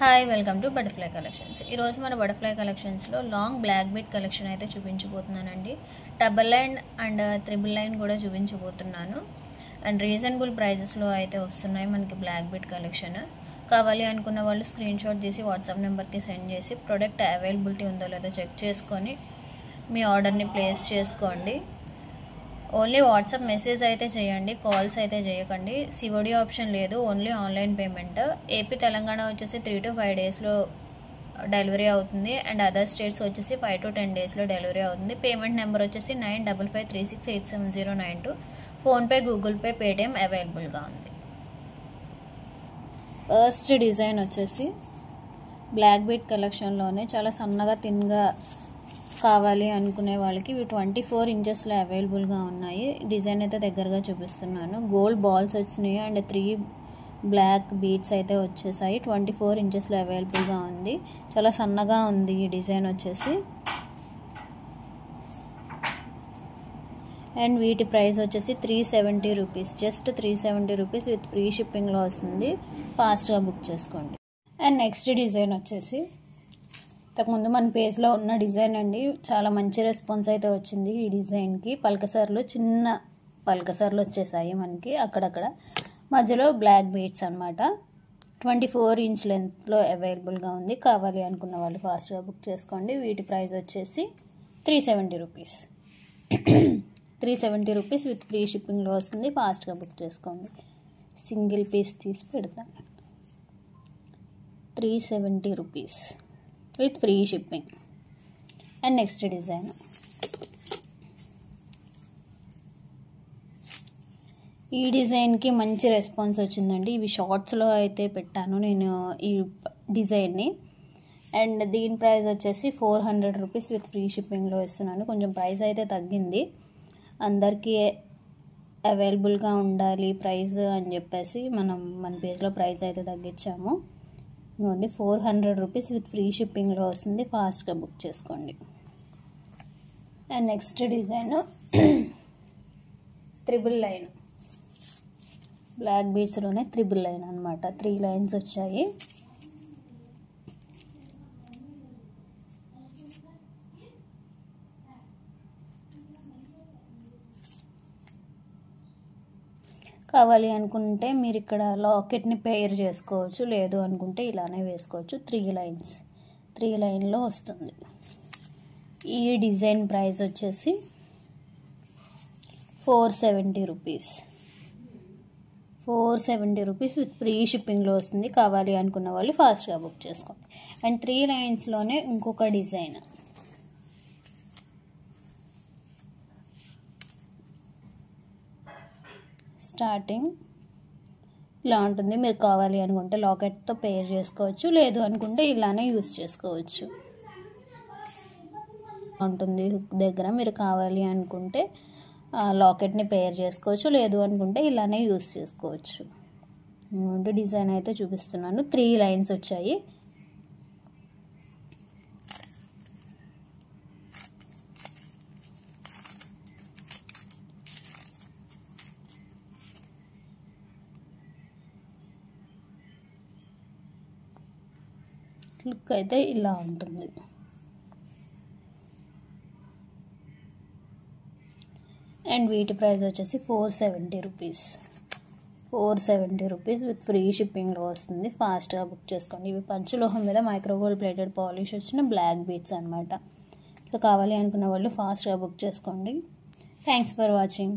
Hi welcome to butterfly collections. ఈరోజు మన butterfly కలెక్షన్స్లో లాంగ్ బ్లాక్ బీట్ కలెక్షన్ అయితే చూపించబోతున్నానండి. Double line and triple line కూడా చూపించబోతున్నాను. అండ్ రీజనబుల్ ప్రైజెస్లో అయితే వస్తున్నాయి మనకి బ్లాక్ బీట్ కలెక్షన్. కావాలి అనుకున్న వాళ్ళు స్క్రీన్ షాట్ తీసి వాట్సాప్ నెంబర్కి సెండ్ చేసి ప్రోడక్ట్ అవైలబిలిటీ ఉందో లేదో చెక్ చేసుకొని మీ ఆర్డర్ని ప్లేస్ చేసుకోండి. ఓన్లీ వాట్సాప్ మెసేజ్ అయితే చేయండి, కాల్స్ అయితే చేయకండి. సిఓడి ఆప్షన్ లేదు, only online payment. AP Telangana వచ్చేసి 3 to 5 డేస్లో డెలివరీ అవుతుంది. అండ్ అదర్ స్టేట్స్ వచ్చేసి 5 to 10 డేస్లో డెలివరీ అవుతుంది. పేమెంట్ నెంబర్ వచ్చేసి 9553687092. ఫోన్పే, గూగుల్ పే, పేటిఎం అవైలబుల్గా ఉంది. ఫస్ట్ డిజైన్ వచ్చేసి బ్లాక్ బీట్ కలెక్షన్లోనే చాలా సన్నగా థిన్గా కావాలి అనుకునే వాళ్ళకి ఇవి 24 ఇంచెస్లో అవైలబుల్గా ఉన్నాయి. డిజైన్ అయితే దగ్గరగా చూపిస్తున్నాను. గోల్డ్ బాల్స్ వచ్చినాయి అండ్ 3 బ్లాక్ బీట్స్ అయితే వచ్చేసాయి. 24 ఇంచెస్లో అవైలబుల్గా ఉంది. చాలా సన్నగా ఉంది ఈ డిజైన్ వచ్చేసి. అండ్ వీటి ప్రైస్ వచ్చేసి 370 rupees, just 370 rupees with free షిప్పింగ్లో వస్తుంది. ఫాస్ట్గా బుక్ చేసుకోండి. అండ్ నెక్స్ట్ డిజైన్ వచ్చేసి ఇంతకుముందు మన పేజ్లో ఉన్న డిజైన్ అండి. చాలా మంచి రెస్పాన్స్ అయితే వచ్చింది ఈ డిజైన్కి. చిన్న పల్కసర్లు వచ్చేసాయి మనకి అక్కడక్కడ. మధ్యలో బ్లాక్ బీట్స్ అనమాట. 24 ఇంచ్ లెంత్లో అవైలబుల్గా ఉంది. కావాలి అనుకున్న వాళ్ళు ఫాస్ట్గా బుక్ చేసుకోండి. వీటి ప్రైస్ వచ్చేసి 370 రూపీస్. 370 రూపీస్ విత్ ఫ్రీ షిప్పింగ్లో వస్తుంది. ఫాస్ట్గా బుక్ చేసుకోండి. సింగిల్ పీస్ తీసి పెడతాను. 370 rupees with free shipping. And next design ఈ డిజైన్కి మంచి రెస్పాన్స్ వచ్చిందండి. ఇవి షార్ట్స్లో అయితే పెట్టాను నేను ఈ డిజైన్ని. అండ్ దీని ప్రైస్ వచ్చేసి 400 రూపీస్ విత్ ఫ్రీ షిప్పింగ్లో ఇస్తున్నాను. కొంచెం ప్రైస్ అయితే తగ్గింది. అందరికీ అవైలబుల్గా ఉండాలి ప్రైస్ అని చెప్పేసి మన పేజ్లో ప్రైస్ అయితే తగ్గించాము. ఓన్లీ 400 రూపీస్ విత్ ఫ్రీ షిప్పింగ్లో వస్తుంది. ఫాస్ట్గా బుక్ చేసుకోండి. And next design triple line. Black బీడ్స్లోనే త్రిబుల్ లైన్ అనమాట. 3 లైన్స్ వచ్చాయి. కావాలి అనుకుంటే మీరు ఇక్కడ లాకెట్ని పెయిర్ చేసుకోవచ్చు, లేదు అనుకుంటే ఇలానే వేసుకోవచ్చు. 3 లైన్లో వస్తుంది. ఈ డిజైన్ ప్రైస్ వచ్చేసి 470 రూపీస్. 470 రూపీస్ విత్ ఫ్రీ షిప్పింగ్లో వస్తుంది. కావాలి అనుకున్న వాళ్ళు ఫాస్ట్గా బుక్ చేసుకోండి. అండ్ 3 లైన్స్లోనే ఇంకొక డిజైన్. స్టార్టింగ్ ఇలా ఉంటుంది. మీరు కావాలి అనుకుంటే లాకెట్తో పెయిర్ చేసుకోవచ్చు, లేదు అనుకుంటే ఇలానే యూస్ చేసుకోవచ్చు. ఉంటుంది హుక్ దగ్గర. మీరు కావాలి అనుకుంటే లాకెట్ని పెయిర్ చేసుకోవచ్చు, లేదు అనుకుంటే ఇలానే యూస్ చేసుకోవచ్చు. డిజైన్ అయితే చూపిస్తున్నాను. 3 లైన్స్ వచ్చాయి. లుక్ అయితే ఇలా ఉంటుంది. అండ్ వీటి ప్రైస్ వచ్చేసి 470 రూపీస్. 470 రూపీస్ విత్ ఫ్రీ షిప్పింగ్లో వస్తుంది. ఫాస్ట్గా బుక్ చేసుకోండి. ఇవి పంచలోహం మీద మైక్రోగోల్డ్ ప్లేటెడ్ పాలిష్ వచ్చిన బ్లాక్ బీట్స్ అనమాట. సో కావాలి అనుకున్న వాళ్ళు ఫాస్ట్గా బుక్ చేసుకోండి. Thanks for watching.